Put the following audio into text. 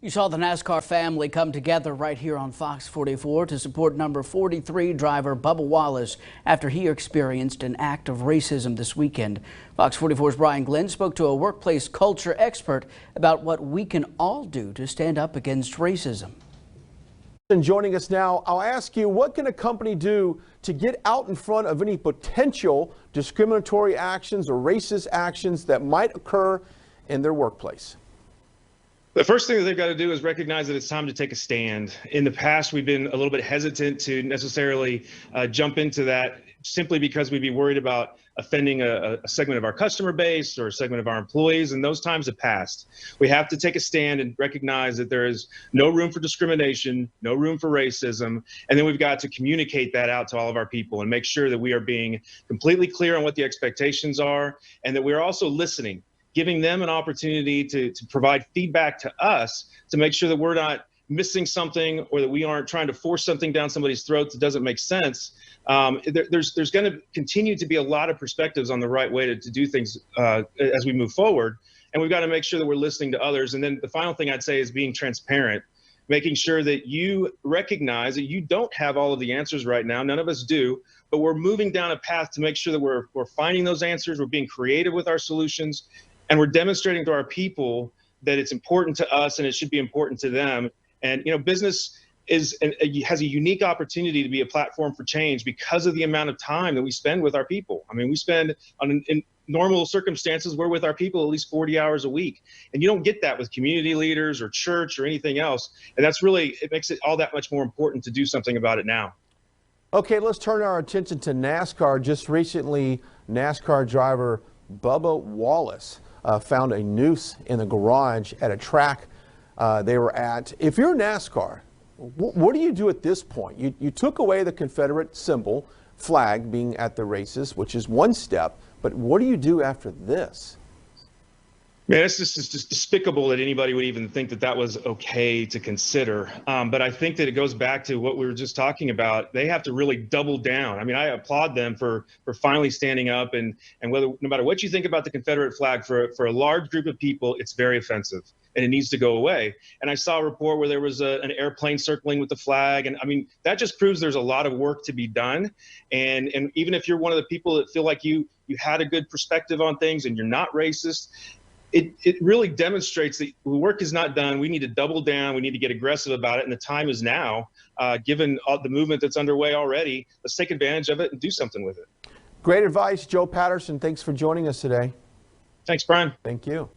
You saw the NASCAR family come together right here on Fox 44 to support number 43 driver Bubba Wallace after he experienced an act of racism this weekend. Fox 44's Brian Glenn spoke to a workplace culture expert about what we can all do to stand up against racism. And joining us now, I'll ask you, what can a company do to get out in front of any potential discriminatory actions or racist actions that might occur in their workplace? The first thing that they've got to do is recognize that it's time to take a stand. In the past, we've been a little bit hesitant to necessarily jump into that simply because we'd be worried about offending a segment of our customer base or a segment of our employees, and those times have passed. We have to take a stand and recognize that there is no room for discrimination, no room for racism, and then we've got to communicate that out to all of our people and make sure that we are being completely clear on what the expectations are and that we're also listening, giving them an opportunity to provide feedback to us to make sure that we're not missing something or that we aren't trying to force something down somebody's throat that doesn't make sense. There's going to continue to be a lot of perspectives on the right way to do things as we move forward. And we've got to make sure that we're listening to others. And then the final thing I'd say is being transparent, making sure that you recognize that you don't have all of the answers right now. None of us do, but we're moving down a path to make sure that we're finding those answers. We're being creative with our solutions. And we're demonstrating to our people that it's important to us and it should be important to them. And, you know, business has a unique opportunity to be a platform for change because of the amount of time that we spend with our people. I mean, we spend in normal circumstances, we're with our people at least 40 hours a week. And you don't get that with community leaders or church or anything else. And that's really, it makes it all that much more important to do something about it now. Okay, let's turn our attention to NASCAR. Just recently, NASCAR driver Bubba Wallace found a noose in the garage at a track they were at. If you're NASCAR, what do you do at this point? You took away the Confederate symbol, flag being at the races, which is one step, but what do you do after this? Man, it's just despicable that anybody would even think that that was okay to consider. But I think that it goes back to what we were just talking about. They have to really double down. I mean, I applaud them for finally standing up and whether, no matter what you think about the Confederate flag, for a large group of people, it's very offensive and it needs to go away. And I saw a report where there was an airplane circling with the flag. And I mean, that just proves there's a lot of work to be done. And even if you're one of the people that feel like you had a good perspective on things and you're not racist, it really demonstrates that the work is not done. We need to double down. We need to get aggressive about it. And the time is now, given the movement that's underway already. Let's take advantage of it and do something with it. Great advice, Joe Patterson. Thanks for joining us today. Thanks, Brian. Thank you.